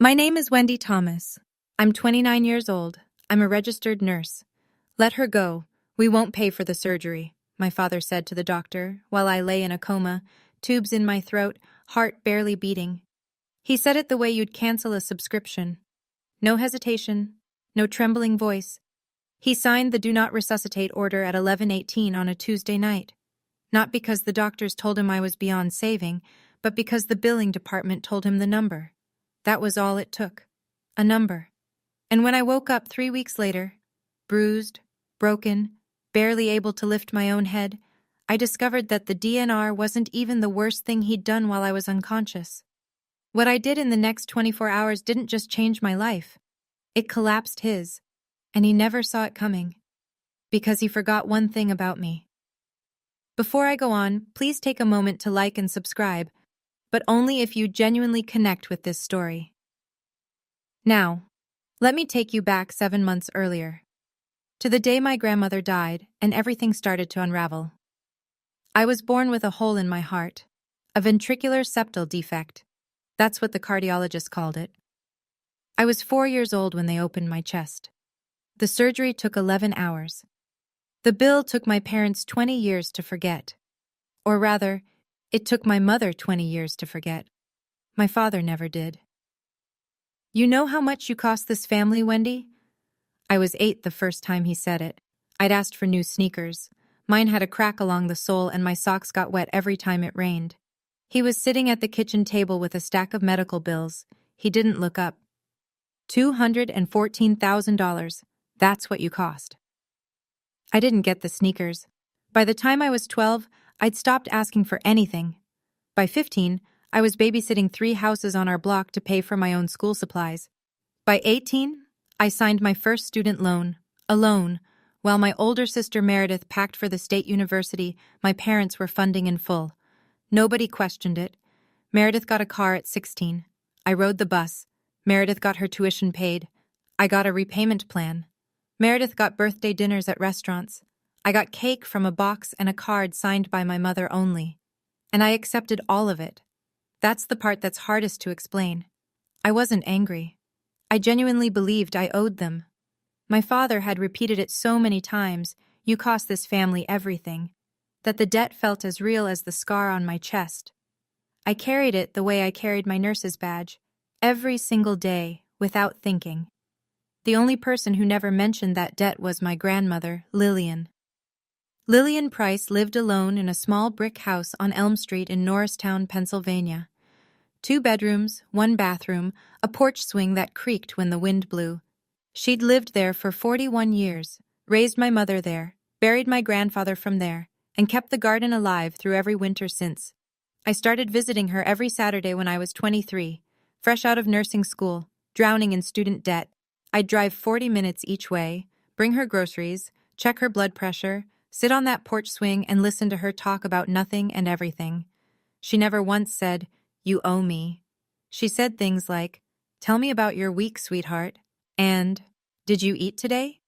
My name is Wendy Thomas. I'm 29 years old. I'm a registered nurse. Let her go. We won't pay for the surgery, my father said to the doctor while I lay in a coma, tubes in my throat, heart barely beating. He said it the way you'd cancel a subscription. No hesitation, no trembling voice. He signed the do not resuscitate order at 11:18 on a Tuesday night. Not because the doctors told him I was beyond saving, but because the billing department told him the number. That was all it took. A number. And when I woke up 3 weeks later, bruised, broken, barely able to lift my own head, I discovered that the DNR wasn't even the worst thing he'd done while I was unconscious. What I did in the next 24 hours didn't just change my life. It collapsed his, and he never saw it coming. Because he forgot one thing about me. Before I go on, please take a moment to like and subscribe, but only if you genuinely connect with this story. Now, let me take you back 7 months earlier, to the day my grandmother died and everything started to unravel. I was born with a hole in my heart, a ventricular septal defect. That's what the cardiologist called it. I was 4 years old when they opened my chest. The surgery took 11 hours. The bill took my parents 20 years to forget. Or rather, it took my mother 20 years to forget. My father never did. You know how much you cost this family, Wendy? I was 8 the first time he said it. I'd asked for new sneakers. Mine had a crack along the sole and my socks got wet every time it rained. He was sitting at the kitchen table with a stack of medical bills. He didn't look up. $214,000. That's what you cost. I didn't get the sneakers. By the time I was 12, I'd stopped asking for anything. By 15, I was babysitting 3 houses on our block to pay for my own school supplies. By 18, I signed my first student loan, alone, while my older sister Meredith packed for the state university my parents were funding in full. Nobody questioned it. Meredith got a car at 16. I rode the bus. Meredith got her tuition paid. I got a repayment plan. Meredith got birthday dinners at restaurants. I got cake from a box and a card signed by my mother only. And I accepted all of it. That's the part that's hardest to explain. I wasn't angry. I genuinely believed I owed them. My father had repeated it so many times, you cost this family everything, that the debt felt as real as the scar on my chest. I carried it the way I carried my nurse's badge, every single day, without thinking. The only person who never mentioned that debt was my grandmother, Lillian. Lillian Price lived alone in a small brick house on Elm Street in Norristown, Pennsylvania. 2 bedrooms, 1 bathroom, a porch swing that creaked when the wind blew. She'd lived there for 41 years, raised my mother there, buried my grandfather from there, and kept the garden alive through every winter since. I started visiting her every Saturday when I was 23, fresh out of nursing school, drowning in student debt. I'd drive 40 minutes each way, bring her groceries, check her blood pressure, sit on that porch swing and listen to her talk about nothing and everything. She never once said, "You owe me." She said things like, "Tell me about your week, sweetheart," and, "Did you eat today?"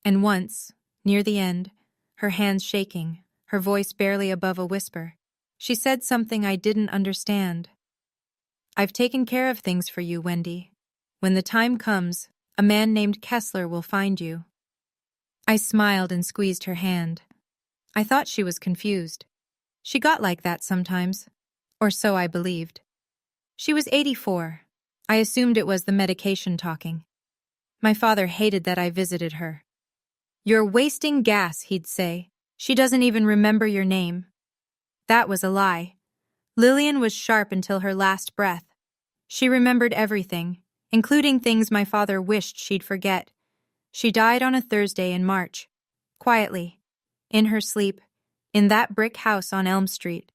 And once, near the end, her hands shaking, her voice barely above a whisper, she said something I didn't understand. "I've taken care of things for you, Wendy. When the time comes, a man named Kessler will find you." I smiled and squeezed her hand. I thought she was confused. She got like that sometimes, or so I believed. She was 84. I assumed it was the medication talking. My father hated that I visited her. "You're wasting gas," he'd say. "She doesn't even remember your name." That was a lie. Lillian was sharp until her last breath. She remembered everything, including things my father wished she'd forget. She died on a Thursday in March, quietly, in her sleep, in that brick house on Elm Street.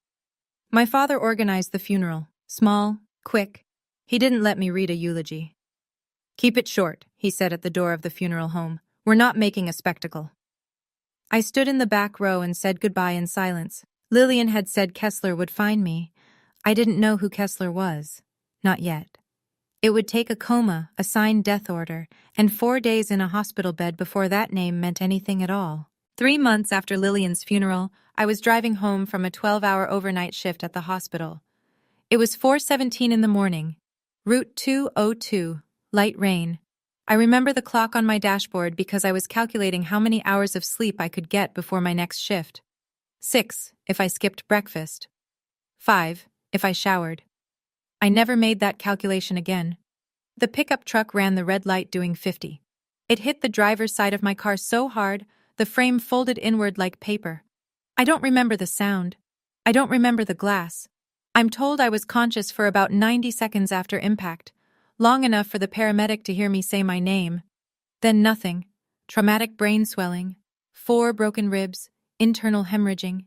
My father organized the funeral, small, quick. He didn't let me read a eulogy. "Keep it short," he said at the door of the funeral home. "We're not making a spectacle." I stood in the back row and said goodbye in silence. Lillian had said Kessler would find me. I didn't know who Kessler was. Not yet. It would take a coma, a signed death order, and 4 days in a hospital bed before that name meant anything at all. 3 months after Lillian's funeral, I was driving home from a 12-hour overnight shift at the hospital. It was 4:17 in the morning. Route 202, light rain. I remember the clock on my dashboard because I was calculating how many hours of sleep I could get before my next shift. 6, if I skipped breakfast. 5, if I showered. I never made that calculation again. The pickup truck ran the red light doing 50. It hit the driver's side of my car so hard, the frame folded inward like paper. I don't remember the sound. I don't remember the glass. I'm told I was conscious for about 90 seconds after impact, long enough for the paramedic to hear me say my name. Then nothing. Traumatic brain swelling, 4 broken ribs, internal hemorrhaging.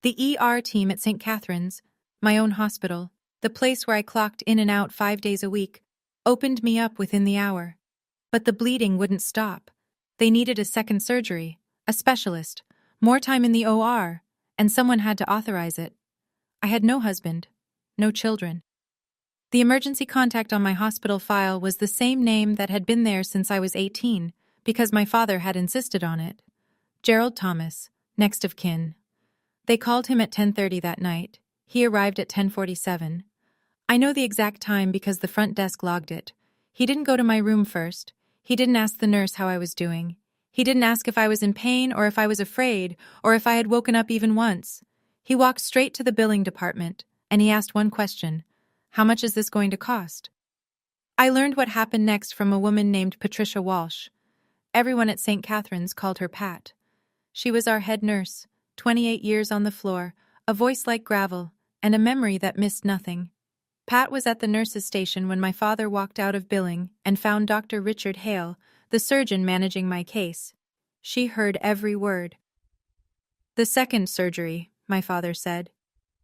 The ER team at St. Catherine's, my own hospital, the place where I clocked in and out 5 days a week, opened me up within the hour. But the bleeding wouldn't stop. They needed a second surgery, a specialist, more time in the OR, and someone had to authorize it. I had no husband, no children. The emergency contact on my hospital file was the same name that had been there since I was 18, because my father had insisted on it. Gerald Thomas, next of kin. They called him at 10:30 that night. He arrived at 10:47. I know the exact time because the front desk logged it. He didn't go to my room first. He didn't ask the nurse how I was doing. He didn't ask if I was in pain or if I was afraid or if I had woken up even once. He walked straight to the billing department, and he asked one question: how much is this going to cost? I learned what happened next from a woman named Patricia Walsh. Everyone at St. Catherine's called her Pat. She was our head nurse, 28 years on the floor, a voice like gravel, and a memory that missed nothing. Pat was at the nurse's station when my father walked out of billing and found Dr. Richard Hale, the surgeon managing my case. She heard every word. "The second surgery," my father said.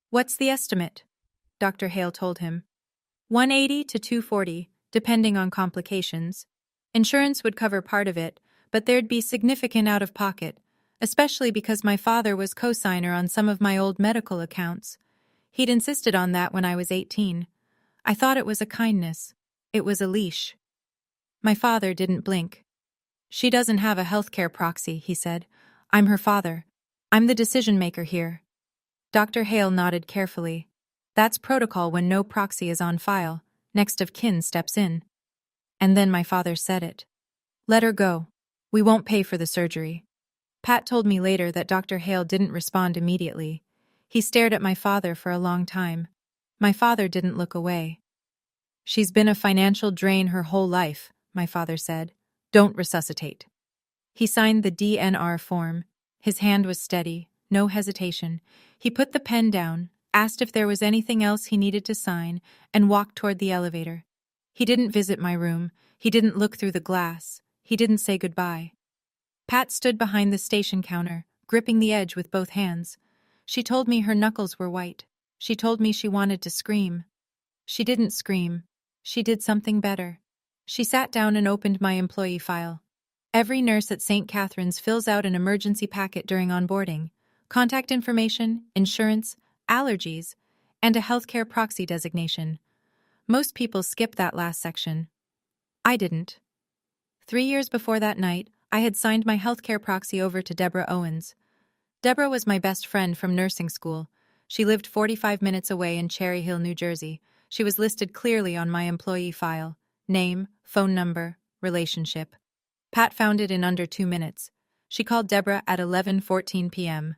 "What's the estimate?" Dr. Hale told him. 180 to 240, depending on complications. Insurance would cover part of it, but there'd be significant out-of-pocket, especially because my father was co-signer on some of my old medical accounts. He'd insisted on that when I was 18. I thought it was a kindness. It was a leash. My father didn't blink. "She doesn't have a healthcare proxy," he said. "I'm her father. I'm the decision-maker here." Dr. Hale nodded carefully. "That's protocol when no proxy is on file. Next of kin steps in." And then my father said it. "Let her go. We won't pay for the surgery." Pat told me later that Dr. Hale didn't respond immediately. He stared at my father for a long time. My father didn't look away. "She's been a financial drain her whole life," my father said. "Don't resuscitate." He signed the DNR form. His hand was steady, no hesitation. He put the pen down, asked if there was anything else he needed to sign, and walked toward the elevator. He didn't visit my room. He didn't look through the glass. He didn't say goodbye. Pat stood behind the station counter, gripping the edge with both hands. She told me her knuckles were white. She told me she wanted to scream. She didn't scream. She did something better. She sat down and opened my employee file. Every nurse at St. Catherine's fills out an emergency packet during onboarding: contact information, insurance, allergies, and a healthcare proxy designation. Most people skip that last section. I didn't. 3 years before that night, I had signed my healthcare proxy over to Deborah Owens. Deborah was my best friend from nursing school. She lived 45 minutes away in Cherry Hill, New Jersey. She was listed clearly on my employee file: name, phone number, relationship. Pat found it in under 2 minutes. She called Deborah at 11:14 p.m.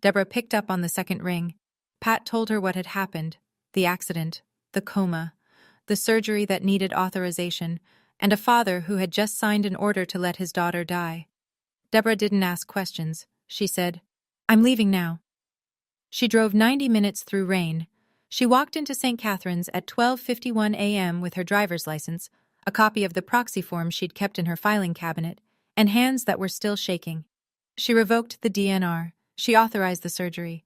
Deborah picked up on the second ring. Pat told her what had happened: the accident, the coma, the surgery that needed authorization, and a father who had just signed an order to let his daughter die. Deborah didn't ask questions. She said, "I'm leaving now." She drove 90 minutes through rain. She walked into St. Catherine's at 12:51 a.m. with her driver's license, a copy of the proxy form she'd kept in her filing cabinet, and hands that were still shaking. She revoked the DNR. She authorized the surgery.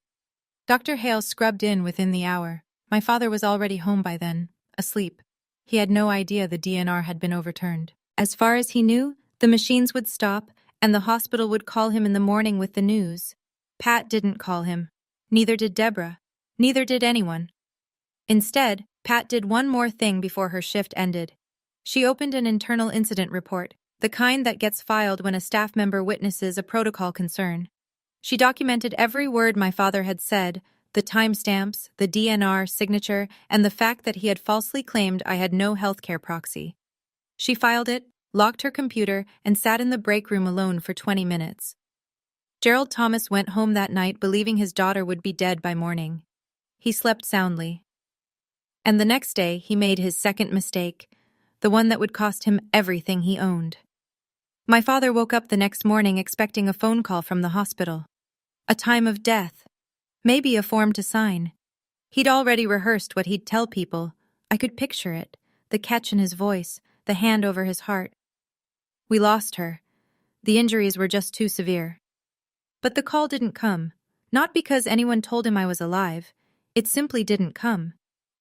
Dr. Hale scrubbed in within the hour. My father was already home by then, asleep. He had no idea the DNR had been overturned. As far as he knew, the machines would stop, and the hospital would call him in the morning with the news. Pat didn't call him. Neither did Deborah. Neither did anyone. Instead, Pat did one more thing before her shift ended. She opened an internal incident report, the kind that gets filed when a staff member witnesses a protocol concern. She documented every word my father had said, the timestamps, the DNR signature, and the fact that he had falsely claimed I had no healthcare proxy. She filed it, locked her computer, and sat in the break room alone for 20 minutes. Gerald Thomas went home that night believing his daughter would be dead by morning. He slept soundly. And the next day, he made his second mistake, the one that would cost him everything he owned. My father woke up the next morning expecting a phone call from the hospital. A time of death. Maybe a form to sign. He'd already rehearsed what he'd tell people. I could picture it, the catch in his voice, the hand over his heart. We lost her. The injuries were just too severe. But the call didn't come, not because anyone told him I was alive. It simply didn't come.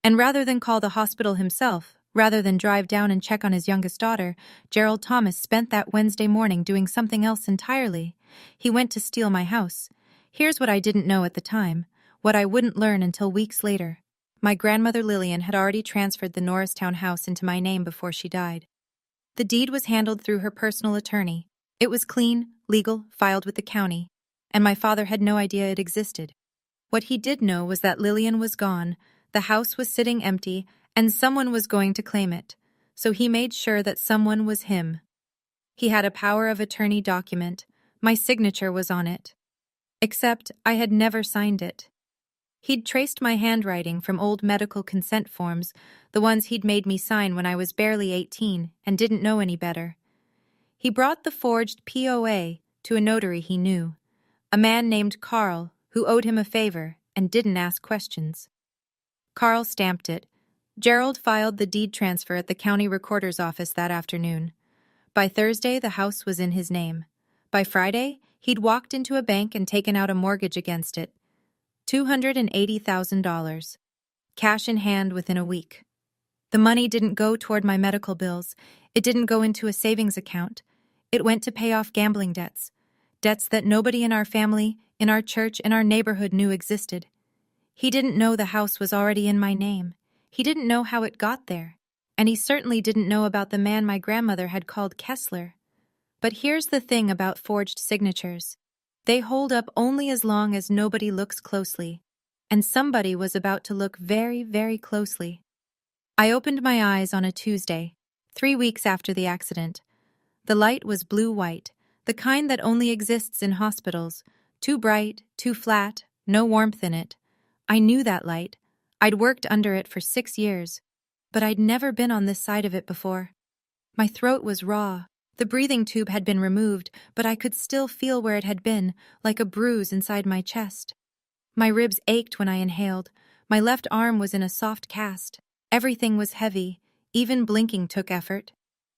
And rather than call the hospital himself, rather than drive down and check on his youngest daughter, Gerald Thomas spent that Wednesday morning doing something else entirely. He went to steal my house. Here's what I didn't know at the time, what I wouldn't learn until weeks later. My grandmother Lillian had already transferred the Norristown house into my name before she died. The deed was handled through her personal attorney. It was clean, legal, filed with the county, and my father had no idea it existed. What he did know was that Lillian was gone, the house was sitting empty, and someone was going to claim it, so he made sure that someone was him. He had a power of attorney document. My signature was on it. Except I had never signed it. He'd traced my handwriting from old medical consent forms, the ones he'd made me sign when I was barely 18 and didn't know any better. He brought the forged POA to a notary he knew, a man named Carl who owed him a favor and didn't ask questions. Carl stamped it. Gerald filed the deed transfer at the county recorder's office that afternoon. By Thursday, the house was in his name. By Friday, he'd walked into a bank and taken out a mortgage against it. $280,000. Cash in hand within a week. The money didn't go toward my medical bills. It didn't go into a savings account. It went to pay off gambling debts. Debts that nobody in our family, in our church, in our neighborhood knew existed. He didn't know the house was already in my name. He didn't know how it got there. And he certainly didn't know about the man my grandmother had called Kessler. But here's the thing about forged signatures. They hold up only as long as nobody looks closely. And somebody was about to look very, very closely. I opened my eyes on a Tuesday, 3 weeks after the accident. The light was blue-white, the kind that only exists in hospitals. Too bright, too flat, no warmth in it. I knew that light. I'd worked under it for 6 years, but I'd never been on this side of it before. My throat was raw. The breathing tube had been removed, but I could still feel where it had been, like a bruise inside my chest. My ribs ached when I inhaled. My left arm was in a soft cast. Everything was heavy. Even blinking took effort.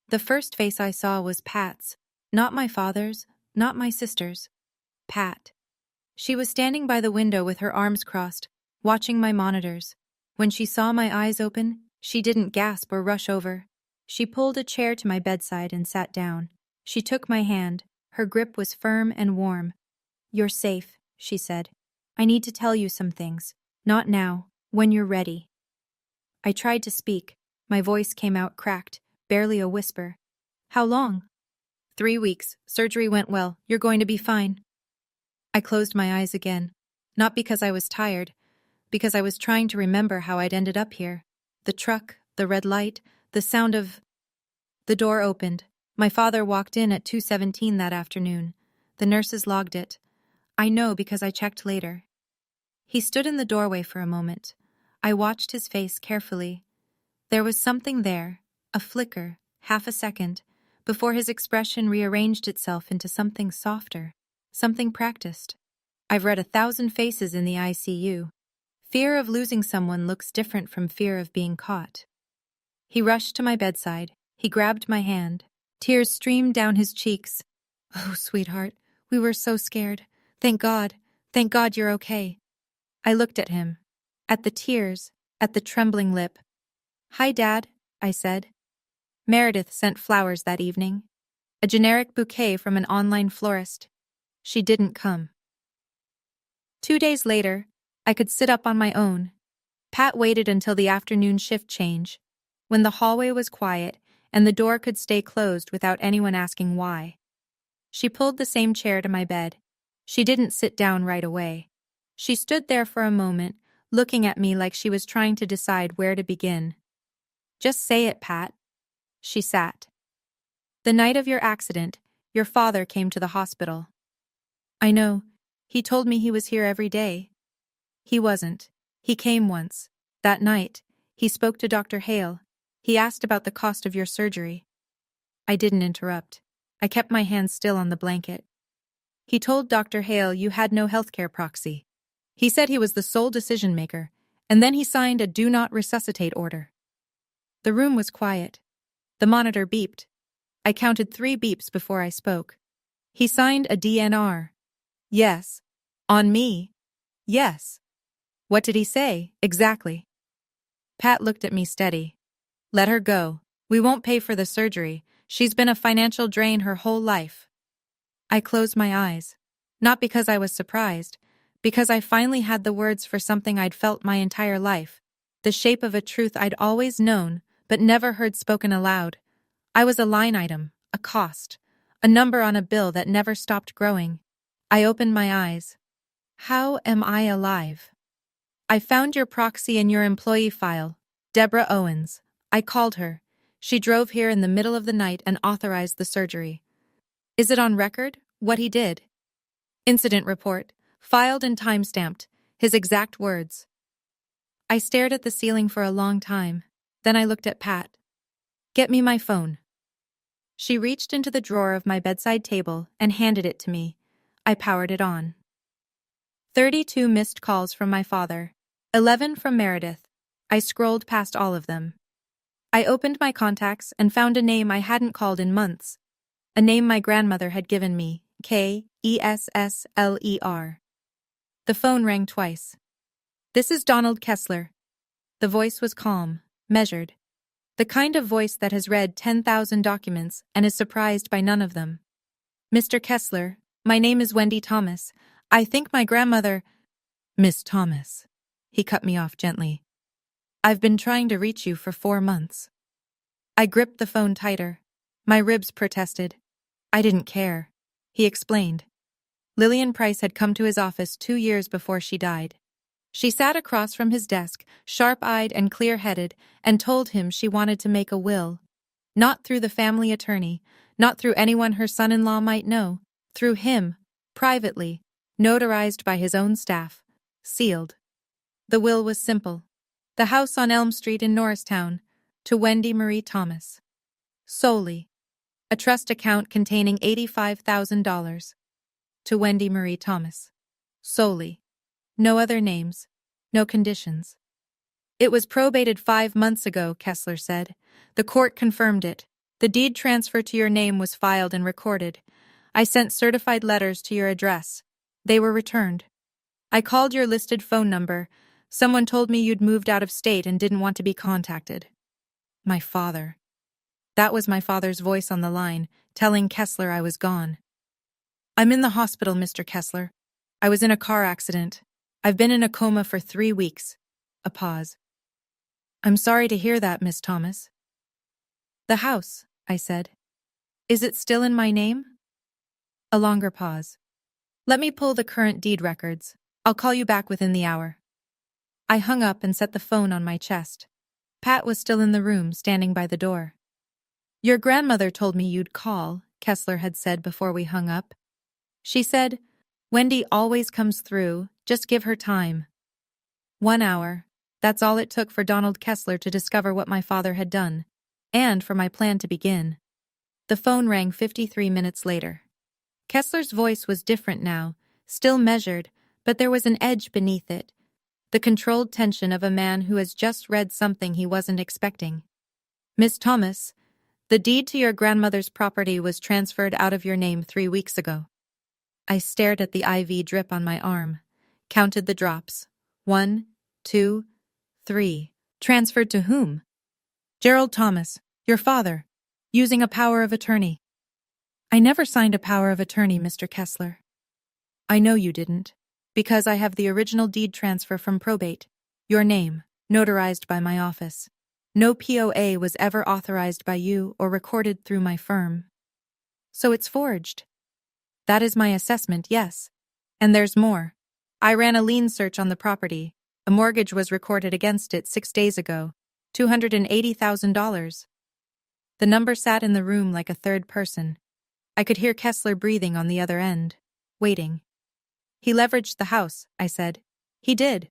The first face I saw was Pat's. Not my father's, not my sister's. Pat. She was standing by the window with her arms crossed, watching my monitors. When she saw my eyes open, she didn't gasp or rush over. She pulled a chair to my bedside and sat down. She took my hand. Her grip was firm and warm. "You're safe," she said. "I need to tell you some things. Not now, when you're ready." I tried to speak. My voice came out cracked, barely a whisper. "How long?" 3 weeks. Surgery went well. You're going to be fine." I closed my eyes again. Not because I was tired, because I was trying to remember how I'd ended up here. The truck, the red light, the sound of... The door opened. My father walked in at 2:17 that afternoon. The nurses logged it. I know because I checked later. He stood in the doorway for a moment. I watched his face carefully. There was something there, a flicker, half a second, before his expression rearranged itself into something softer, something practiced. I've read 1,000 faces in the ICU. Fear of losing someone looks different from fear of being caught. He rushed to my bedside. He grabbed my hand. Tears streamed down his cheeks. "Oh, sweetheart, we were so scared. Thank God you're okay." I looked at him, at the tears, at the trembling lip. "Hi, Dad," I said. Meredith sent flowers that evening. A generic bouquet from an online florist. She didn't come. 2 days later, I could sit up on my own. Pat waited until the afternoon shift change, when the hallway was quiet and the door could stay closed without anyone asking why. She pulled the same chair to my bed. She didn't sit down right away. She stood there for a moment, looking at me like she was trying to decide where to begin. "Just say it, Pat." She sat. "The night of your accident, your father came to the hospital." "I know. He told me he was here every day." "He wasn't. He came once. That night, he spoke to Dr. Hale. He asked about the cost of your surgery." I didn't interrupt. I kept my hands still on the blanket. "He told Dr. Hale you had no healthcare proxy. He said he was the sole decision maker, and then he signed a do not resuscitate order." The room was quiet. The monitor beeped. I counted 3 beeps before I spoke. "He signed a DNR." "Yes." "On me?" "Yes." "What did he say, exactly?" Pat looked at me steady. "Let her go. We won't pay for the surgery. She's been a financial drain her whole life." I closed my eyes. Not because I was surprised, because I finally had the words for something I'd felt my entire life, the shape of a truth I'd always known but never heard spoken aloud. I was a line item, a cost, a number on a bill that never stopped growing. I opened my eyes. "How am I alive?" "I found your proxy in your employee file, Deborah Owens. I called her. She drove here in the middle of the night and authorized the surgery." "Is it on record, what he did?" "Incident report, filed and time-stamped, his exact words." I stared at the ceiling for a long time. Then I looked at Pat. "Get me my phone." She reached into the drawer of my bedside table and handed it to me. I powered it on. 32 missed calls from my father. 11 from Meredith. I scrolled past all of them. I opened my contacts and found a name I hadn't called in months. A name my grandmother had given me, Kessler. The phone rang twice. "This is Donald Kessler." The voice was calm, measured. The kind of voice that has read 10,000 documents and is surprised by none of them. "Mr. Kessler, my name is Wendy Thomas. I think my grandmother—" "Miss Thomas." He cut me off gently. "I've been trying to reach you for 4 months." I gripped the phone tighter. My ribs protested. I didn't care. He explained. Lillian Price had come to his office 2 years before she died. She sat across from his desk, sharp-eyed and clear-headed, and told him she wanted to make a will. Not through the family attorney, not through anyone her son-in-law might know, through him, privately, notarized by his own staff, sealed. The will was simple. The house on Elm Street in Norristown, to Wendy Marie Thomas. Solely. A trust account containing $85,000. To Wendy Marie Thomas. Solely. No other names. No conditions. "It was probated 5 months ago," Kessler said. "The court confirmed it. The deed transfer to your name was filed and recorded. I sent certified letters to your address. They were returned. I called your listed phone number. Someone told me you'd moved out of state and didn't want to be contacted." My father. That was my father's voice on the line, telling Kessler I was gone. "I'm in the hospital, Mr. Kessler. I was in a car accident. I've been in a coma for 3 weeks. A pause. "I'm sorry to hear that, Miss Thomas." "The house," I said. "Is it still in my name?" A longer pause. "Let me pull the current deed records. I'll call you back within the hour." I hung up and set the phone on my chest. Pat was still in the room, standing by the door. "Your grandmother told me you'd call," Kessler had said before we hung up. She said, "Wendy always comes through, just give her time." 1 hour. That's all it took for Donald Kessler to discover what my father had done, and for my plan to begin. The phone rang 53 minutes later. Kessler's voice was different now, still measured, but there was an edge beneath it, the controlled tension of a man who has just read something he wasn't expecting. "Miss Thomas, the deed to your grandmother's property was transferred out of your name 3 weeks ago." I stared at the IV drip on my arm, counted the drops. 1, 2, 3. "Transferred to whom?" "Gerald Thomas, your father, using a power of attorney." "I never signed a power of attorney, Mr. Kessler." "I know you didn't, because I have the original deed transfer from probate, your name, notarized by my office. No POA was ever authorized by you or recorded through my firm." "So it's forged." "That is my assessment, yes. And there's more. I ran a lien search on the property. A mortgage was recorded against it 6 days ago. $280,000. The number sat in the room like a third person. I could hear Kessler breathing on the other end, waiting. He leveraged the house, I said. He did.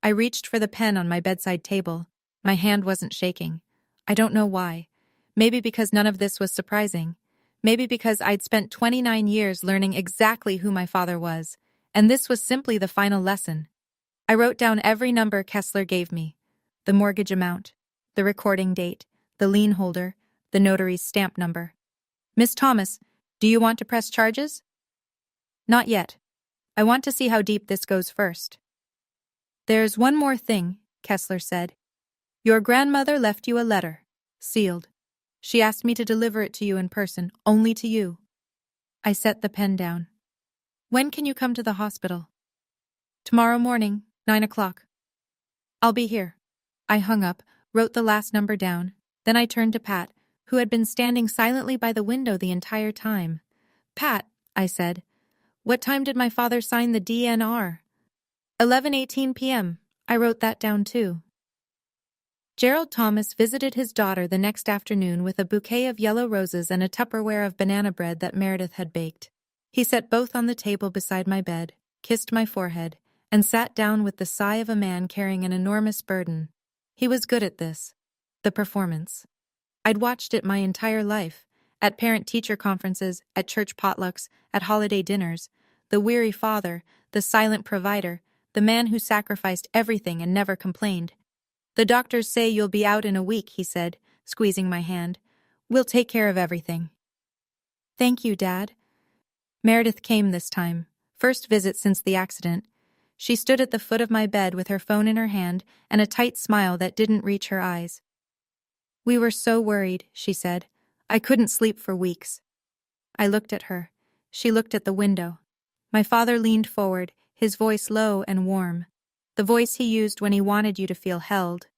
I reached for the pen on my bedside table. My hand wasn't shaking. I don't know why. Maybe because none of this was surprising. Maybe because I'd spent 29 years learning exactly who my father was, and this was simply the final lesson. I wrote down every number Kessler gave me. The mortgage amount, the recording date, the lien holder, the notary's stamp number. Miss Thomas, do you want to press charges? Not yet. I want to see how deep this goes first. There's one more thing, Kessler said. Your grandmother left you a letter, sealed. She asked me to deliver it to you in person, only to you. I set the pen down. When can you come to the hospital? Tomorrow morning, 9 o'clock. I'll be here. I hung up, wrote the last number down. Then I turned to Pat, who had been standing silently by the window the entire time. Pat, I said, what time did my father sign the DNR? 11:18 p.m. I wrote that down too. Gerald Thomas visited his daughter the next afternoon with a bouquet of yellow roses and a Tupperware of banana bread that Meredith had baked. He set both on the table beside my bed, kissed my forehead, and sat down with the sigh of a man carrying an enormous burden. He was good at this. The performance. I'd watched it my entire life, at parent-teacher conferences, at church potlucks, at holiday dinners. The weary father, the silent provider, the man who sacrificed everything and never complained. The doctors say you'll be out in a week, he said, squeezing my hand. We'll take care of everything. Thank you, Dad. Meredith came this time, first visit since the accident. She stood at the foot of my bed with her phone in her hand and a tight smile that didn't reach her eyes. We were so worried, she said. I couldn't sleep for weeks. I looked at her. She looked at the window. My father leaned forward, his voice low and warm. The voice he used when he wanted you to feel held.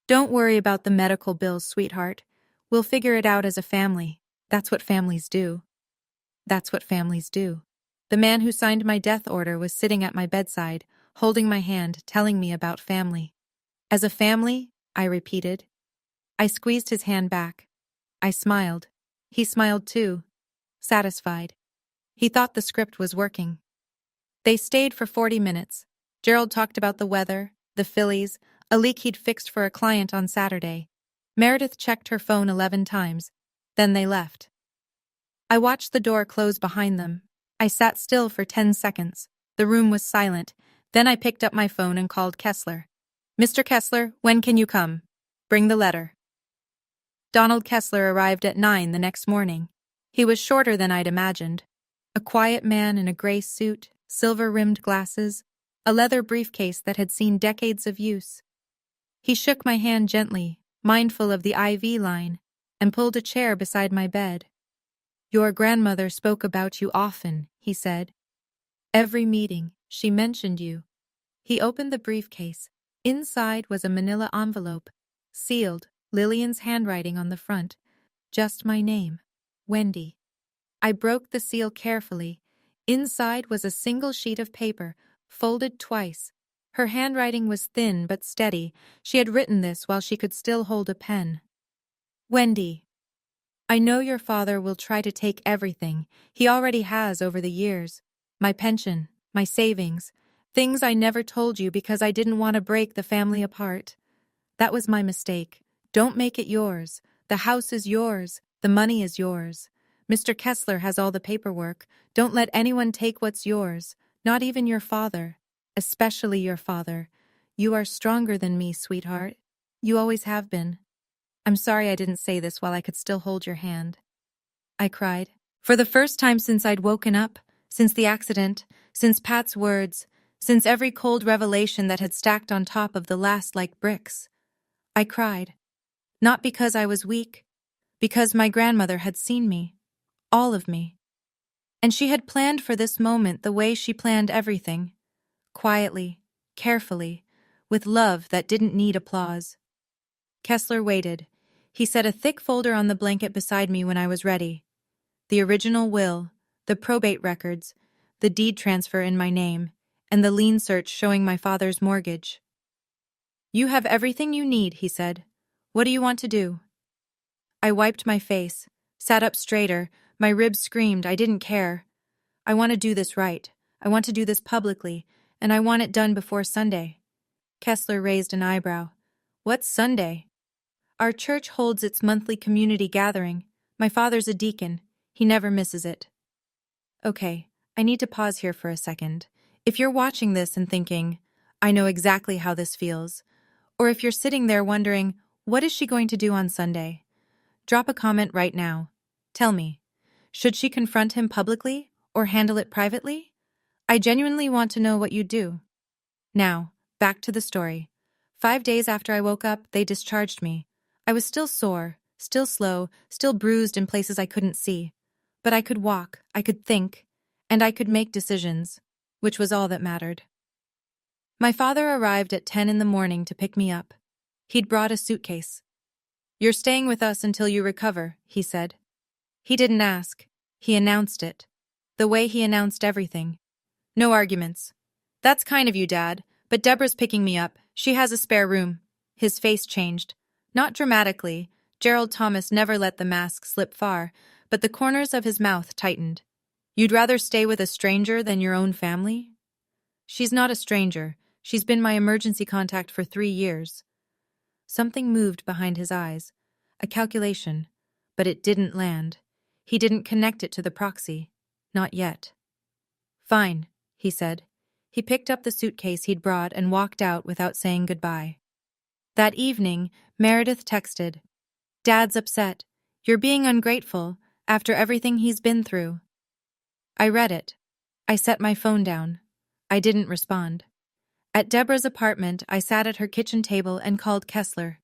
Don't worry about the medical bills, sweetheart. We'll figure it out as a family. That's what families do. That's what families do. The man who signed my death order was sitting at my bedside, holding my hand, telling me about family. As a family, I repeated. I squeezed his hand back. I smiled. He smiled too, satisfied. He thought the script was working. They stayed for 40 minutes. Gerald talked about the weather, the Phillies, a leak he'd fixed for a client on Saturday. Meredith checked her phone 11 times. Then they left. I watched the door close behind them. I sat still for 10 seconds. The room was silent. Then I picked up my phone and called Kessler. Mr. Kessler, when can you come? Bring the letter. Donald Kessler arrived at 9 the next morning. He was shorter than I'd imagined. A quiet man in a gray suit, silver-rimmed glasses, a leather briefcase that had seen decades of use. He shook my hand gently, mindful of the IV line, and pulled a chair beside my bed. Your grandmother spoke about you often, he said. Every meeting, she mentioned you. He opened the briefcase. Inside was a manila envelope, sealed, Lillian's handwriting on the front. Just my name, Wendy. I broke the seal carefully. Inside was a single sheet of paper, folded twice. Her handwriting was thin but steady. She had written this while she could still hold a pen. Wendy, I know your father will try to take everything. He already has over the years. My pension, my savings, things I never told you because I didn't want to break the family apart. That was my mistake. Don't make it yours. The house is yours. The money is yours. Mr. Kessler has all the paperwork. Don't let anyone take what's yours. Not even your father. Especially your father. You are stronger than me, sweetheart. You always have been. I'm sorry I didn't say this while I could still hold your hand. I cried. For the first time since I'd woken up, since the accident, since Pat's words, since every cold revelation that had stacked on top of the last like bricks. I cried. Not because I was weak, because my grandmother had seen me. All of me. And she had planned for this moment the way she planned everything. Quietly, carefully, with love that didn't need applause. Kessler waited. He set a thick folder on the blanket beside me when I was ready. The original will, the probate records, the deed transfer in my name, and the lien search showing my father's mortgage. "You have everything you need," he said. "What do you want to do?" I wiped my face, sat up straighter, my ribs screamed, I didn't care. "I want to do this right. I want to do this publicly, and I want it done before Sunday." Kessler raised an eyebrow. "What's Sunday?" "Our church holds its monthly community gathering. My father's a deacon. He never misses it." Okay, I need to pause here for a second. If you're watching this and thinking, "I know exactly how this feels," or if you're sitting there wondering, "What is she going to do on Sunday?" drop a comment right now. Tell me, should she confront him publicly or handle it privately? I genuinely want to know what you'd do. Now, back to the story. 5 days after I woke up, they discharged me. I was still sore, still slow, still bruised in places I couldn't see. But I could walk, I could think, and I could make decisions, which was all that mattered. My father arrived at 10 in the morning to pick me up. He'd brought a suitcase. "You're staying with us until you recover," he said. He didn't ask. He announced it. The way he announced everything. No arguments. "That's kind of you, Dad, but Deborah's picking me up. She has a spare room." His face changed. Not dramatically. Gerald Thomas never let the mask slip far, but the corners of his mouth tightened. "You'd rather stay with a stranger than your own family?" "She's not a stranger. She's been my emergency contact for 3 years. Something moved behind his eyes. A calculation. But it didn't land. He didn't connect it to the proxy. Not yet. "Fine," he said. He picked up the suitcase he'd brought and walked out without saying goodbye. That evening, Meredith texted, "Dad's upset. You're being ungrateful, after everything he's been through." I read it. I set my phone down. I didn't respond. At Deborah's apartment, I sat at her kitchen table and called Kessler.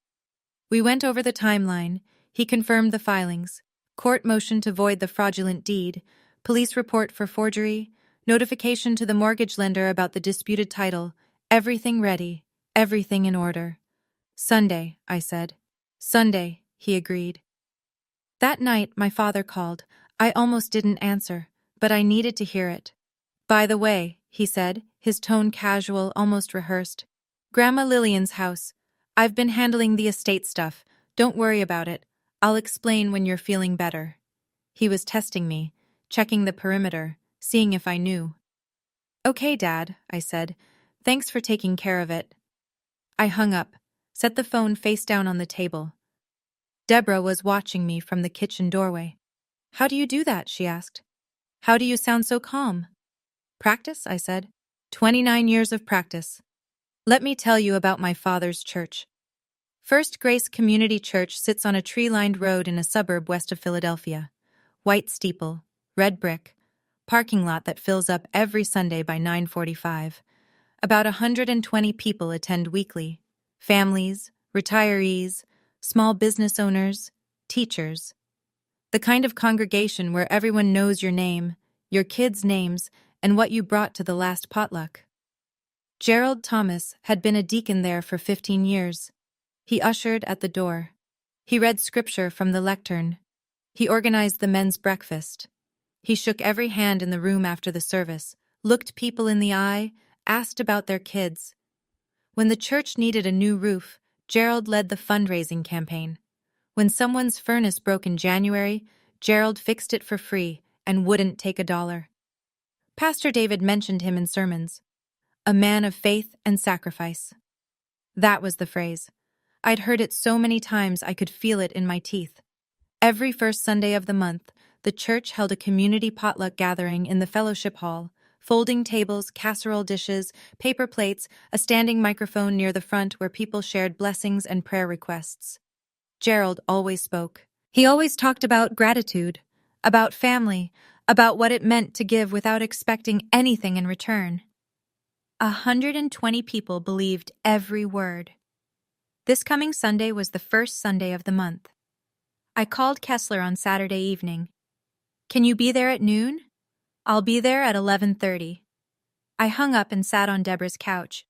We went over the timeline. He confirmed the filings. Court motion to void the fraudulent deed, police report for forgery, notification to the mortgage lender about the disputed title, everything ready, everything in order. "Sunday," I said. "Sunday," he agreed. That night, my father called. I almost didn't answer, but I needed to hear it. "By the way," he said, his tone casual, almost rehearsed. "Grandma Lillian's house. I've been handling the estate stuff. Don't worry about it. I'll explain when you're feeling better." He was testing me, checking the perimeter, seeing if I knew. "Okay, Dad," I said. "Thanks for taking care of it." I hung up, set the phone face down on the table. Deborah was watching me from the kitchen doorway. "How do you do that?" she asked. "How do you sound so calm?" "Practice," I said. 29 years of practice. Let me tell you about my father's church. First Grace Community Church sits on a tree-lined road in a suburb west of Philadelphia. White steeple, red brick, parking lot that fills up every Sunday by 9:45. About 120 people attend weekly. Families, retirees, small business owners, teachers. The kind of congregation where everyone knows your name, your kids' names, and what you brought to the last potluck. Gerald Thomas had been a deacon there for 15 years. He ushered at the door. He read scripture from the lectern. He organized the men's breakfast. He shook every hand in the room after the service, looked people in the eye, asked about their kids. When the church needed a new roof, Gerald led the fundraising campaign. When someone's furnace broke in January, Gerald fixed it for free and wouldn't take $1. Pastor David mentioned him in sermons. A man of faith and sacrifice. That was the phrase. I'd heard it so many times I could feel it in my teeth. Every first Sunday of the month, the church held a community potluck gathering in the fellowship hall, folding tables, casserole dishes, paper plates, a standing microphone near the front where people shared blessings and prayer requests. Gerald always spoke. He always talked about gratitude, about family, about what it meant to give without expecting anything in return. 120 people believed every word. This coming Sunday was the first Sunday of the month. I called Kessler on Saturday evening. "Can you be there at noon?" "I'll be there at 11:30. I hung up and sat on Deborah's couch.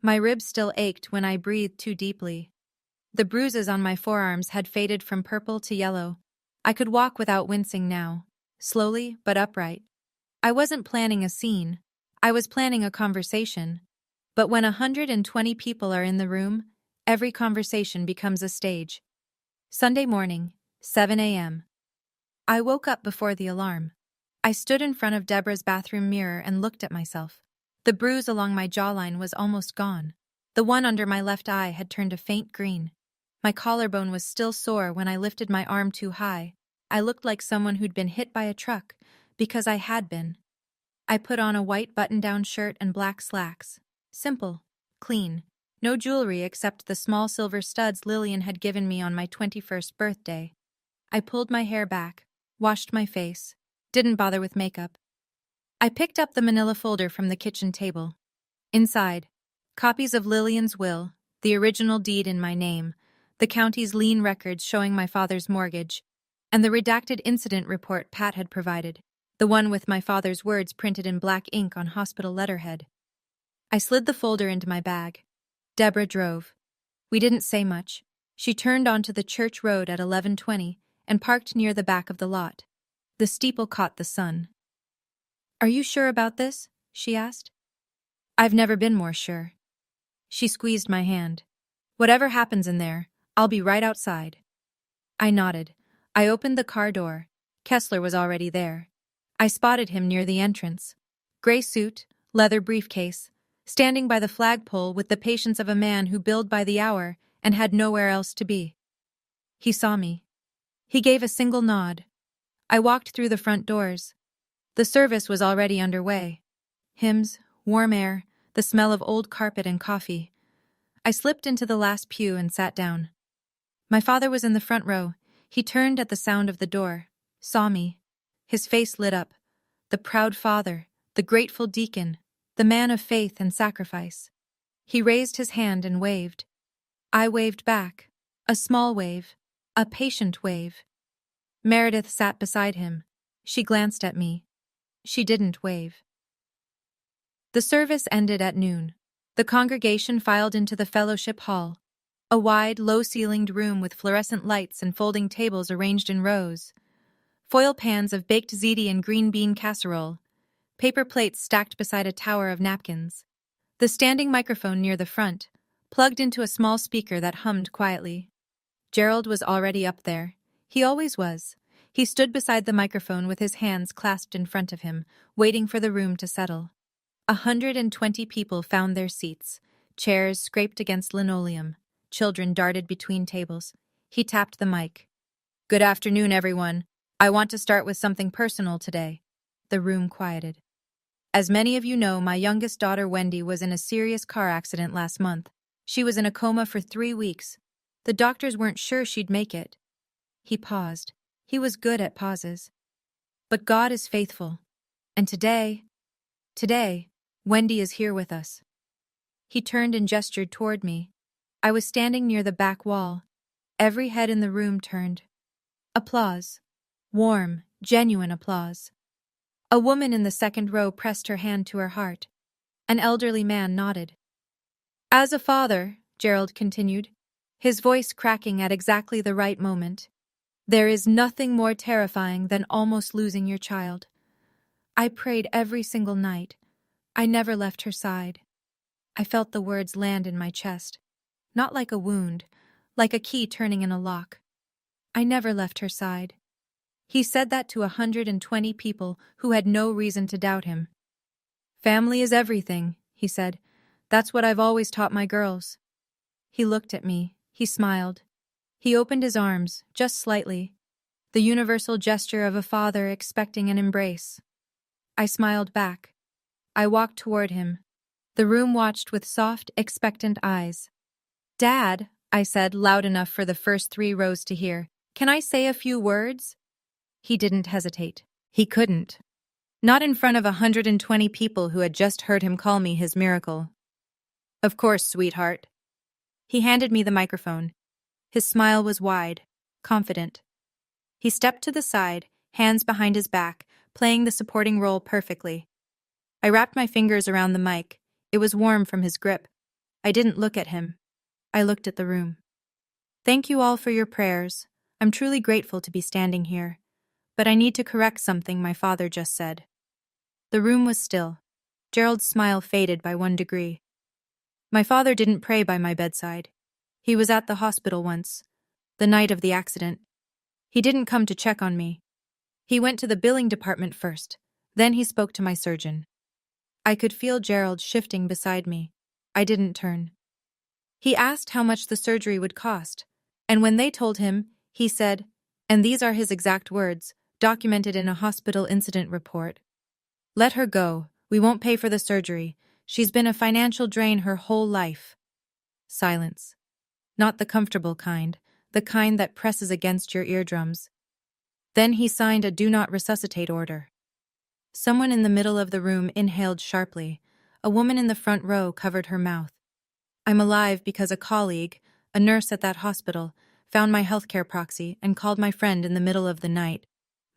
My ribs still ached when I breathed too deeply. The bruises on my forearms had faded from purple to yellow. I could walk without wincing now, slowly but upright. I wasn't planning a scene. I was planning a conversation, but when 120 people are in the room, every conversation becomes a stage. Sunday morning, 7 a.m. I woke up before the alarm. I stood in front of Deborah's bathroom mirror and looked at myself. The bruise along my jawline was almost gone. The one under my left eye had turned a faint green. My collarbone was still sore when I lifted my arm too high. I looked like someone who'd been hit by a truck, because I had been. I put on a white button-down shirt and black slacks. Simple, clean, no jewelry except the small silver studs Lillian had given me on my 21st birthday. I pulled my hair back, washed my face, didn't bother with makeup. I picked up the manila folder from the kitchen table. Inside, copies of Lillian's will, the original deed in my name, the county's lien records showing my father's mortgage, and the redacted incident report Pat had provided, the one with my father's words printed in black ink on hospital letterhead. I slid the folder into my bag. Deborah drove. We didn't say much. She turned onto the church road at 11:20 and parked near the back of the lot. The steeple caught the sun. "Are you sure about this?" she asked. "I've never been more sure." She squeezed my hand. "Whatever happens in there, I'll be right outside." I nodded. I opened the car door. Kessler was already there. I spotted him near the entrance. Gray suit, leather briefcase, standing by the flagpole with the patience of a man who billed by the hour and had nowhere else to be. He saw me. He gave a single nod. I walked through the front doors. The service was already underway. Hymns, warm air, the smell of old carpet and coffee. I slipped into the last pew and sat down. My father was in the front row. He turned at the sound of the door, saw me. His face lit up. The proud father, the grateful deacon, the man of faith and sacrifice. He raised his hand and waved. I waved back. A small wave. A patient wave. Meredith sat beside him. She glanced at me. She didn't wave. The service ended at noon. The congregation filed into the fellowship hall, a wide, low-ceilinged room with fluorescent lights and folding tables arranged in rows. Foil pans of baked ziti and green bean casserole. Paper plates stacked beside a tower of napkins. The standing microphone near the front, plugged into a small speaker that hummed quietly. Gerald was already up there. He always was. He stood beside the microphone with his hands clasped in front of him, waiting for the room to settle. 120 people found their seats. Chairs scraped against linoleum. Children darted between tables. He tapped the mic. "Good afternoon, everyone. I want to start with something personal today." The room quieted. "As many of you know, my youngest daughter Wendy was in a serious car accident last month. She was in a coma for 3 weeks. The doctors weren't sure she'd make it." He paused. He was good at pauses. "But God is faithful. And today, Wendy is here with us." He turned and gestured toward me. I was standing near the back wall. Every head in the room turned. Applause. Warm, genuine applause. A woman in the second row pressed her hand to her heart. An elderly man nodded. "As a father," Gerald continued, his voice cracking at exactly the right moment, "there is nothing more terrifying than almost losing your child. I prayed every single night. I never left her side." I felt the words land in my chest. Not like a wound, like a key turning in a lock. I never left her side. He said that to 120 people who had no reason to doubt him. "Family is everything," he said. "That's what I've always taught my girls." He looked at me. He smiled. He opened his arms, just slightly, the universal gesture of a father expecting an embrace. I smiled back. I walked toward him. The room watched with soft, expectant eyes. "Dad," I said, loud enough for the first 3 rows to hear, "can I say a few words?" He didn't hesitate. He couldn't. Not in front of 120 people who had just heard him call me his miracle. "Of course, sweetheart." He handed me the microphone. His smile was wide, confident. He stepped to the side, hands behind his back, playing the supporting role perfectly. I wrapped my fingers around the mic. It was warm from his grip. I didn't look at him. I looked at the room. "Thank you all for your prayers. I'm truly grateful to be standing here. But I need to correct something my father just said." The room was still. Gerald's smile faded by 1 degree. My father didn't pray by my bedside. He was at the hospital once, the night of the accident. He didn't come to check on me. He went to the billing department first. Then he spoke to my surgeon. I could feel Gerald shifting beside me. I didn't turn. He asked how much the surgery would cost, and when they told him, he said, and these are his exact words, documented in a hospital incident report, "Let her go. We won't pay for the surgery. She's been a financial drain her whole life." Silence. Not the comfortable kind, the kind that presses against your eardrums. Then he signed a "do not resuscitate" order. Someone in the middle of the room inhaled sharply. A woman in the front row covered her mouth. I'm alive because a colleague, a nurse at that hospital, found my healthcare proxy and called my friend in the middle of the night.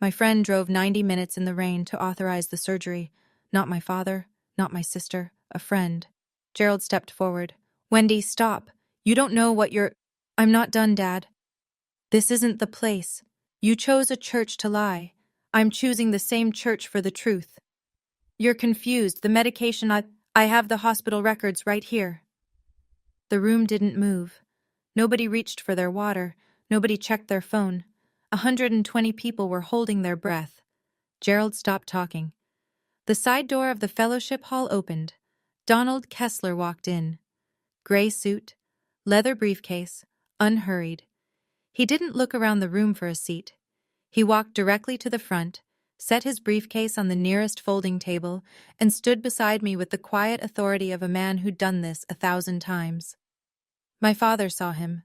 My friend drove 90 minutes in the rain to authorize the surgery. Not my father, not my sister, a friend. Gerald stepped forward. "Wendy, stop. You don't know what you're—" "I'm not done, Dad. This isn't the place. You chose a church to lie. I'm choosing the same church for the truth. You're confused. The medication I have the hospital records right here." The room didn't move. Nobody reached for their water. Nobody checked their phone. 120 people were holding their breath. Gerald stopped talking. The side door of the fellowship hall opened. Donald Kessler walked in. Gray suit, leather briefcase, unhurried. He didn't look around the room for a seat. He walked directly to the front, set his briefcase on the nearest folding table, and stood beside me with the quiet authority of a man who'd done this 1,000 times. My father saw him.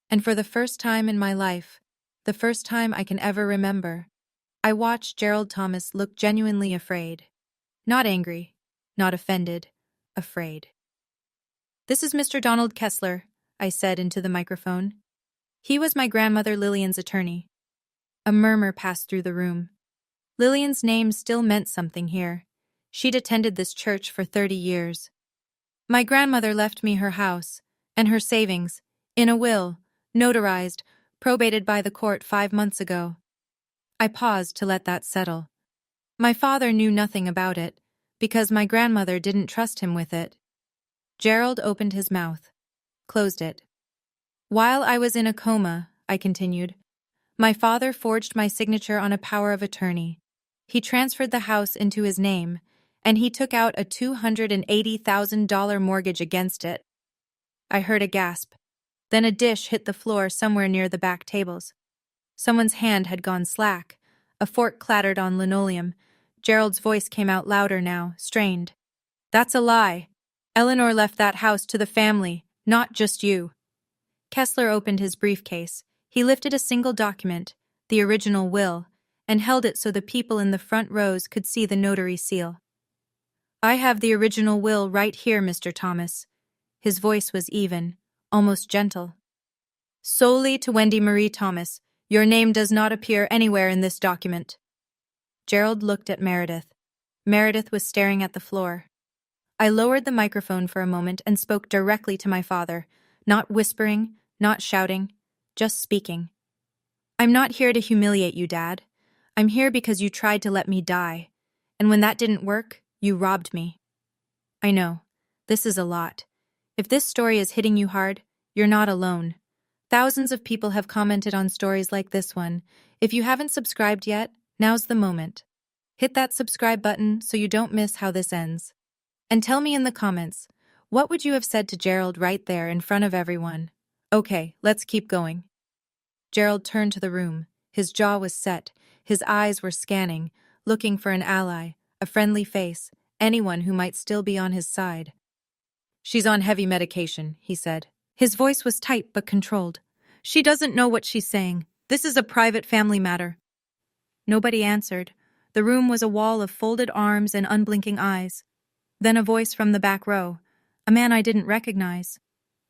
And for the first time in my life, the first time I can ever remember, I watched Gerald Thomas look genuinely afraid. Not angry, not offended, afraid. "This is Mr. Donald Kessler," I said into the microphone. He was my grandmother Lillian's attorney. A murmur passed through the room. Lillian's name still meant something here. She'd attended this church for 30 years. My grandmother left me her house and her savings in a will, notarized, probated by the court 5 months ago. I paused to let that settle. My father knew nothing about it, because my grandmother didn't trust him with it. Gerald opened his mouth, closed it. "While I was in a coma," I continued, "my father forged my signature on a power of attorney. He transferred the house into his name, and he took out a $280,000 mortgage against it." I heard a gasp. Then a dish hit the floor somewhere near the back tables. Someone's hand had gone slack. A fork clattered on linoleum. Gerald's voice came out louder now, strained. "That's a lie. Eleanor left that house to the family, not just you." Kessler opened his briefcase. He lifted a single document, the original will, and held it so the people in the front rows could see the notary seal. "I have the original will right here, Mr. Thomas." His voice was even, almost gentle. "Solely to Wendy Marie Thomas. Your name does not appear anywhere in this document." Gerald looked at Meredith. Meredith was staring at the floor. I lowered the microphone for a moment and spoke directly to my father, not whispering, not shouting, just speaking. "I'm not here to humiliate you, Dad. I'm here because you tried to let me die. And when that didn't work, you robbed me. I know. This is a lot. If this story is hitting you hard, you're not alone. Thousands of people have commented on stories like this one. If you haven't subscribed yet, now's the moment. Hit that subscribe button so you don't miss how this ends. And tell me in the comments, what would you have said to Gerald right there in front of everyone? Okay, let's keep going." Gerald turned to the room. His jaw was set. His eyes were scanning, looking for an ally, a friendly face, anyone who might still be on his side. "She's on heavy medication," he said. His voice was tight but controlled. "She doesn't know what she's saying. This is a private family matter." Nobody answered. The room was a wall of folded arms and unblinking eyes. Then a voice from the back row, a man I didn't recognize.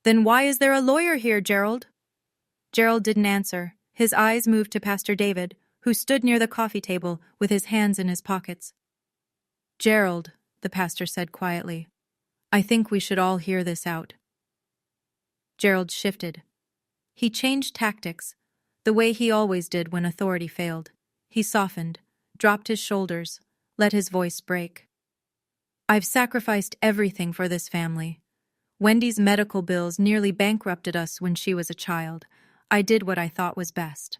"Then why is there a lawyer here, Gerald?" Gerald didn't answer. His eyes moved to Pastor David, who stood near the coffee table with his hands in his pockets. "Gerald," the pastor said quietly, "I think we should all hear this out." Gerald shifted. He changed tactics, the way he always did when authority failed. He softened, dropped his shoulders, let his voice break. I've sacrificed everything for this family. Wendy's medical bills nearly bankrupted us when she was a child. I did what I thought was best.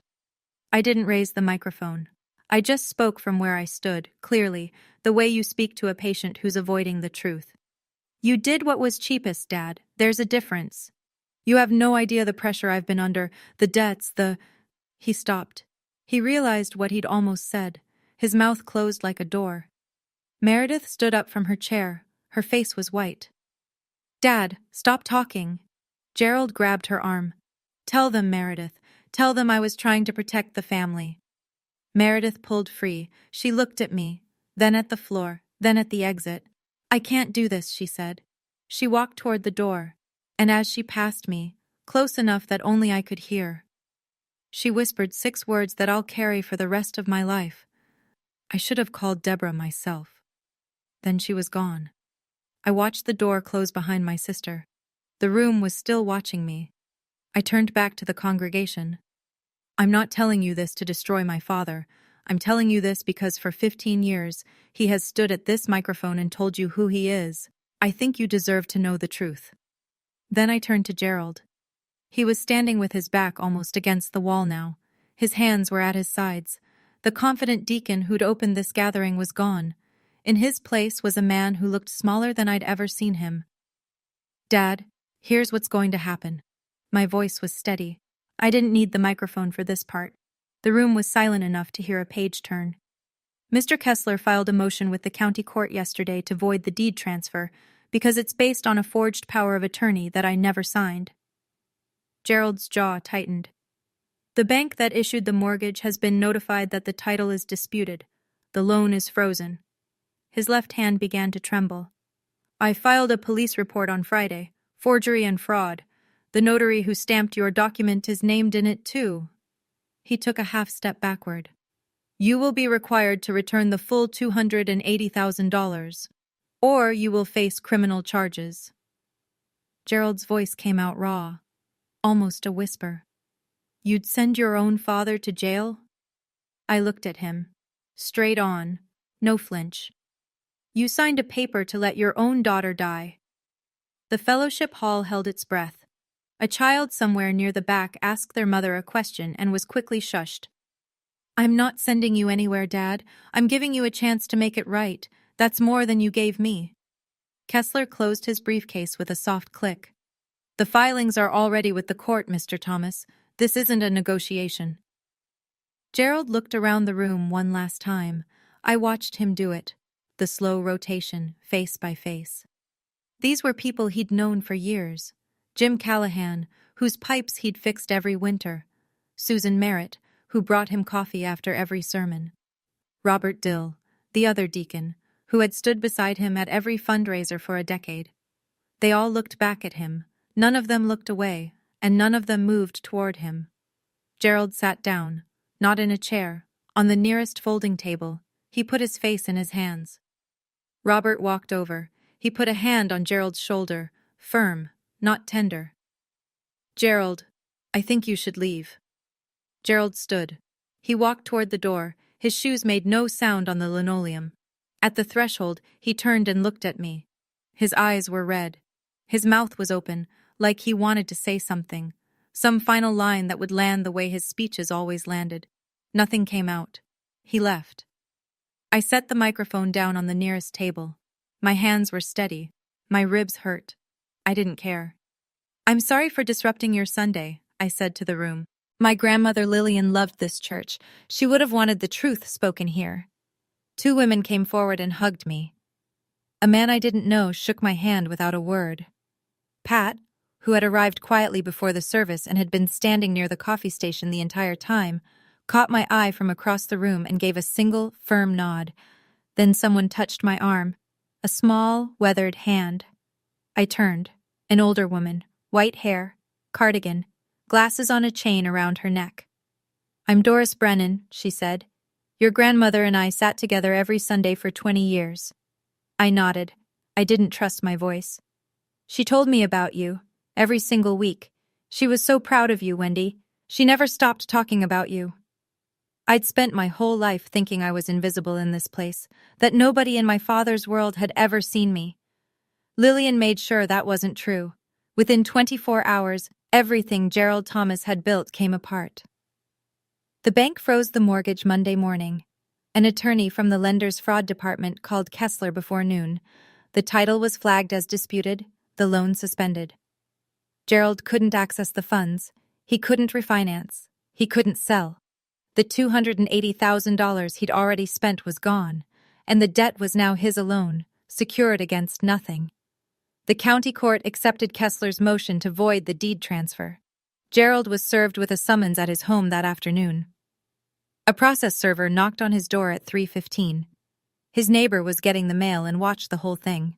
I didn't raise the microphone. I just spoke from where I stood, clearly, the way you speak to a patient who's avoiding the truth. You did what was cheapest, Dad. There's a difference. You have no idea the pressure I've been under, the debts, He stopped. He realized what he'd almost said. His mouth closed like a door. Meredith stood up from her chair. Her face was white. Dad, stop talking. Gerald grabbed her arm. Tell them, Meredith. Tell them I was trying to protect the family. Meredith pulled free. She looked at me, then at the floor, then at the exit. I can't do this, she said. She walked toward the door, and as she passed me, close enough that only I could hear, she whispered 6 words that I'll carry for the rest of my life. I should have called Deborah myself. Then she was gone. I watched the door close behind my sister. The room was still watching me. I turned back to the congregation. I'm not telling you this to destroy my father. I'm telling you this because for 15 years, he has stood at this microphone and told you who he is. I think you deserve to know the truth. Then I turned to Gerald. He was standing with his back almost against the wall now. His hands were at his sides. The confident deacon who'd opened this gathering was gone. In his place was a man who looked smaller than I'd ever seen him. Dad, here's what's going to happen. My voice was steady. I didn't need the microphone for this part. The room was silent enough to hear a page turn. Mr. Kessler filed a motion with the county court yesterday to void the deed transfer because it's based on a forged power of attorney that I never signed. Gerald's jaw tightened. The bank that issued the mortgage has been notified that the title is disputed. The loan is frozen. His left hand began to tremble. I filed a police report on Friday. Forgery and fraud. The notary who stamped your document is named in it too. He took a half step backward. You will be required to return the full $280,000, or you will face criminal charges. Gerald's voice came out raw, almost a whisper. You'd send your own father to jail? I looked at him. Straight on. No flinch. You signed a paper to let your own daughter die. The fellowship hall held its breath. A child somewhere near the back asked their mother a question and was quickly shushed. I'm not sending you anywhere, Dad. I'm giving you a chance to make it right. That's more than you gave me. Kessler closed his briefcase with a soft click. The filings are already with the court, Mr. Thomas. This isn't a negotiation. Gerald looked around the room one last time. I watched him do it. The slow rotation, face by face. These were people he'd known for years. Jim Callahan, whose pipes he'd fixed every winter. Susan Merritt, who brought him coffee after every sermon. Robert Dill, the other deacon, who had stood beside him at every fundraiser for a decade. They all looked back at him. None of them looked away, and none of them moved toward him. Gerald sat down, not in a chair, on the nearest folding table. He put his face in his hands. Robert walked over. He put a hand on Gerald's shoulder, firm, not tender. Gerald, I think you should leave. Gerald stood. He walked toward the door. His shoes made no sound on the linoleum. At the threshold, he turned and looked at me. His eyes were red. His mouth was open, like he wanted to say something, some final line that would land the way his speeches always landed. Nothing came out. He left. I set the microphone down on the nearest table. My hands were steady. My ribs hurt. I didn't care. I'm sorry for disrupting your Sunday, I said to the room. My grandmother Lillian loved this church. She would have wanted the truth spoken here. 2 women came forward and hugged me. A man I didn't know shook my hand without a word. Pat, who had arrived quietly before the service and had been standing near the coffee station the entire time, caught my eye from across the room and gave a single, firm nod. Then someone touched my arm, a small, weathered hand. I turned. An older woman, white hair, cardigan, glasses on a chain around her neck. I'm Doris Brennan, she said. Your grandmother and I sat together every Sunday for 20 years. I nodded. I didn't trust my voice. She told me about you, every single week. She was so proud of you, Wendy. She never stopped talking about you. I'd spent my whole life thinking I was invisible in this place, that nobody in my father's world had ever seen me. Lillian made sure that wasn't true. Within 24 hours, everything Gerald Thomas had built came apart. The bank froze the mortgage Monday morning. An attorney from the lender's fraud department called Kessler before noon. The title was flagged as disputed, the loan suspended. Gerald couldn't access the funds. He couldn't refinance. He couldn't sell. The $280,000 he'd already spent was gone, and the debt was now his alone, secured against nothing. The county court accepted Kessler's motion to void the deed transfer. Gerald was served with a summons at his home that afternoon. A process server knocked on his door at 3:15. His neighbor was getting the mail and watched the whole thing.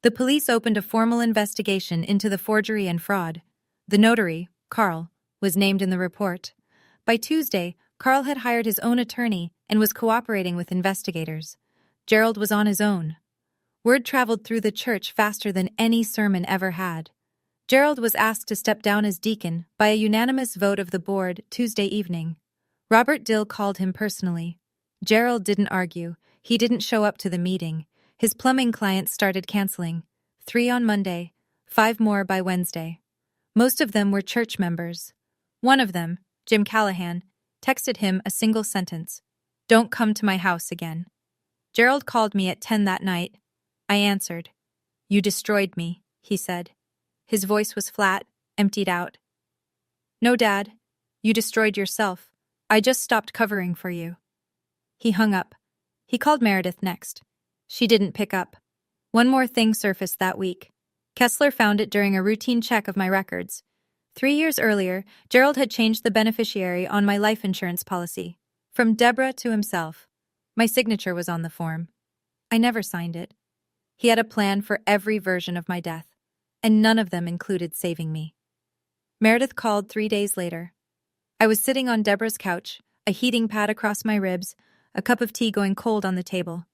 The police opened a formal investigation into the forgery and fraud. The notary, Carl, was named in the report. By Tuesday, Carl had hired his own attorney and was cooperating with investigators. Gerald was on his own. Word traveled through the church faster than any sermon ever had. Gerald was asked to step down as deacon by a unanimous vote of the board Tuesday evening. Robert Dill called him personally. Gerald didn't argue. He didn't show up to the meeting. His plumbing clients started canceling. 3 on Monday, 5 more by Wednesday. Most of them were church members. One of them, Jim Callahan, texted him a single sentence: "Don't come to my house again." Gerald called me at 10 that night. I answered. "You destroyed me," he said. His voice was flat, emptied out. "No, Dad. You destroyed yourself. I just stopped covering for you." He hung up. He called Meredith next. She didn't pick up. One more thing surfaced that week. Kessler found it during a routine check of my records. 3 years earlier, Gerald had changed the beneficiary on my life insurance policy. From Deborah to himself. My signature was on the form. I never signed it. He had a plan for every version of my death, and none of them included saving me. Meredith called 3 days later. I was sitting on Deborah's couch, a heating pad across my ribs, a cup of tea going cold on the table.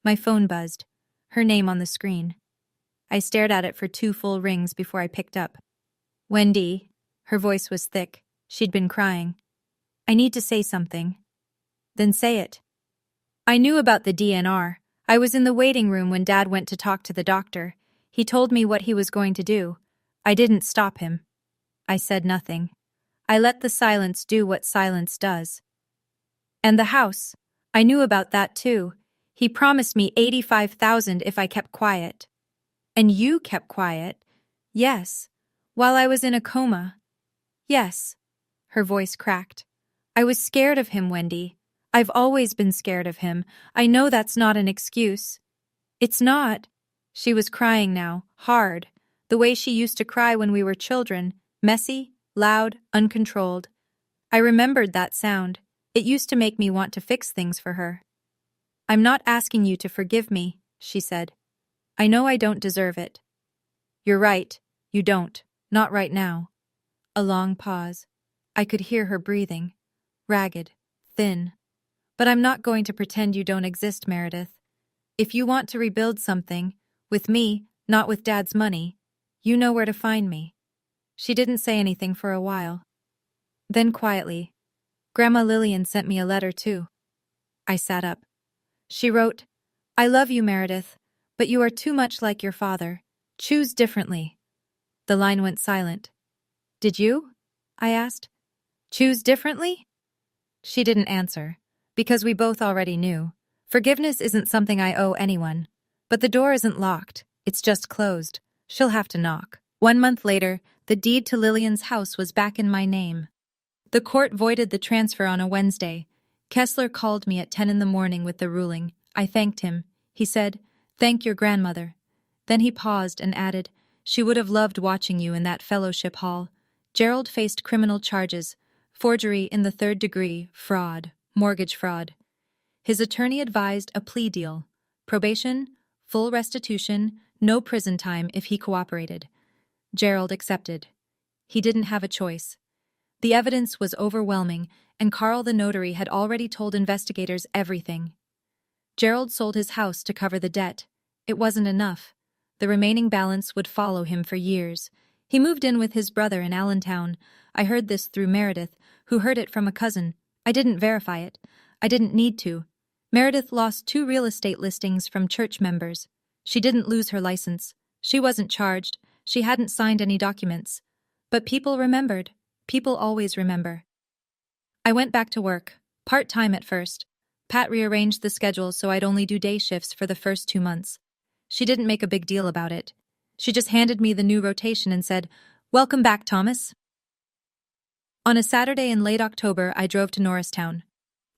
My phone buzzed, her name on the screen. I stared at it for 2 full rings before I picked up. "Wendy," her voice was thick. She'd been crying. "I need to say something." "Then say it." "I knew about the DNR. I was in the waiting room when Dad went to talk to the doctor. He told me what he was going to do. I didn't stop him." I said nothing. I let the silence do what silence does. "And the house. I knew about that too. He promised me $85,000 if I kept quiet." "And you kept quiet?" "Yes. While I was in a coma." "Yes." Her voice cracked. "I was scared of him, Wendy. I've always been scared of him. I know that's not an excuse." "It's not." She was crying now, hard, the way she used to cry when we were children, messy, loud, uncontrolled. I remembered that sound. It used to make me want to fix things for her. "I'm not asking you to forgive me," she said. "I know I don't deserve it." "You're right, you don't. Not right now." A long pause. I could hear her breathing. Ragged, thin. "But I'm not going to pretend you don't exist, Meredith. If you want to rebuild something, with me, not with Dad's money, you know where to find me." She didn't say anything for a while. Then quietly, "Grandma Lillian sent me a letter too." I sat up. She wrote, "I love you, Meredith, but you are too much like your father. Choose differently." The line went silent. "Did you?" I asked. "Choose differently?" She didn't answer, because we both already knew. Forgiveness isn't something I owe anyone. But the door isn't locked, it's just closed. She'll have to knock. 1 month later, the deed to Lillian's house was back in my name. The court voided the transfer on a Wednesday. Kessler called me at 10 in the morning with the ruling. I thanked him. He said, "Thank your grandmother." Then he paused and added, "She would have loved watching you in that fellowship hall." Gerald faced criminal charges, forgery in the 3rd degree, fraud, mortgage fraud. His attorney advised a plea deal, probation, full restitution, no prison time if he cooperated. Gerald accepted. He didn't have a choice. The evidence was overwhelming, and Carl the notary had already told investigators everything. Gerald sold his house to cover the debt. It wasn't enough. The remaining balance would follow him for years. He moved in with his brother in Allentown. I heard this through Meredith, who heard it from a cousin. I didn't verify it. I didn't need to. Meredith lost 2 real estate listings from church members. She didn't lose her license. She wasn't charged. She hadn't signed any documents. But people remembered. People always remember. I went back to work, part-time at first. Pat rearranged the schedule so I'd only do day shifts for the first 2 months. She didn't make a big deal about it. She just handed me the new rotation and said, "Welcome back, Thomas." On a Saturday in late October, I drove to Norristown.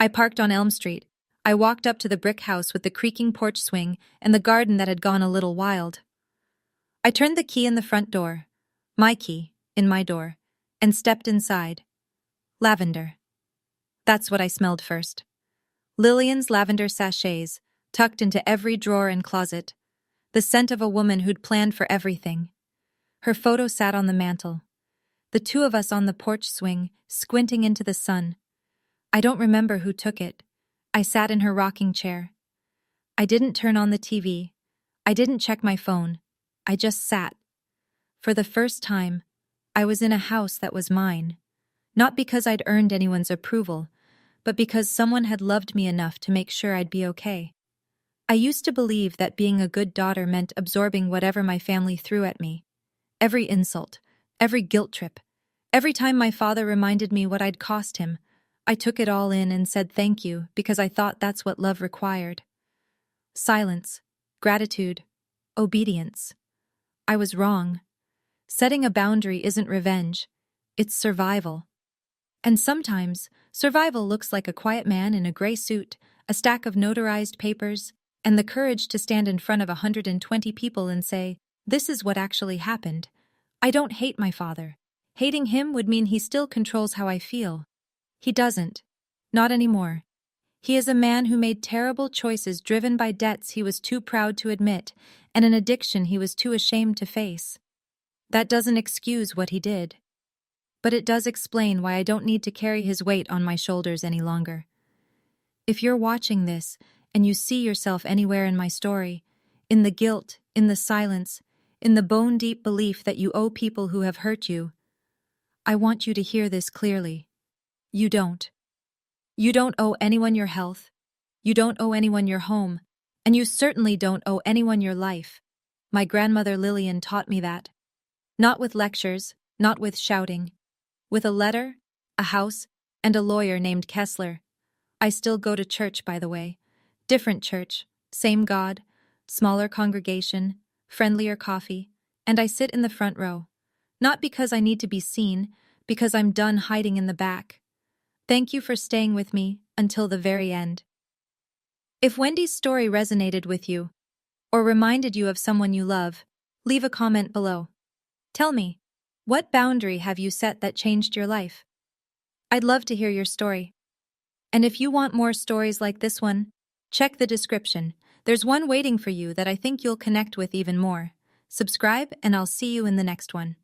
I parked on Elm Street. I walked up to the brick house with the creaking porch swing and the garden that had gone a little wild. I turned the key in the front door, my key, in my door, and stepped inside. Lavender. That's what I smelled first. Lillian's lavender sachets, tucked into every drawer and closet. The scent of a woman who'd planned for everything. Her photo sat on the mantel. The 2 of us on the porch swing, squinting into the sun. I don't remember who took it. I sat in her rocking chair. I didn't turn on the TV. I didn't check my phone. I just sat. For the first time, I was in a house that was mine. Not because I'd earned anyone's approval, but because someone had loved me enough to make sure I'd be okay. I used to believe that being a good daughter meant absorbing whatever my family threw at me. Every insult, every guilt trip, every time my father reminded me what I'd cost him, I took it all in and said thank you because I thought that's what love required. Silence, gratitude, obedience. I was wrong. Setting a boundary isn't revenge, it's survival. And sometimes, survival looks like a quiet man in a gray suit, a stack of notarized papers, and the courage to stand in front of 120 people and say, "This is what actually happened. I don't hate my father. Hating him would mean he still controls how I feel. He doesn't. Not anymore. He is a man who made terrible choices driven by debts he was too proud to admit and an addiction he was too ashamed to face. That doesn't excuse what he did. But it does explain why I don't need to carry his weight on my shoulders any longer. If you're watching this and you see yourself anywhere in my story, in the guilt, in the silence, in the bone-deep belief that you owe people who have hurt you, I want you to hear this clearly. You don't. You don't owe anyone your health. You don't owe anyone your home. And you certainly don't owe anyone your life. My grandmother Lillian taught me that. Not with lectures, not with shouting. With a letter, a house, and a lawyer named Kessler. I still go to church, by the way. Different church, same God, smaller congregation, friendlier coffee, and I sit in the front row. Not because I need to be seen, because I'm done hiding in the back. Thank you for staying with me until the very end. If Wendy's story resonated with you, or reminded you of someone you love, leave a comment below. Tell me, what boundary have you set that changed your life? I'd love to hear your story. And if you want more stories like this one, check the description. There's one waiting for you that I think you'll connect with even more. Subscribe, and I'll see you in the next one.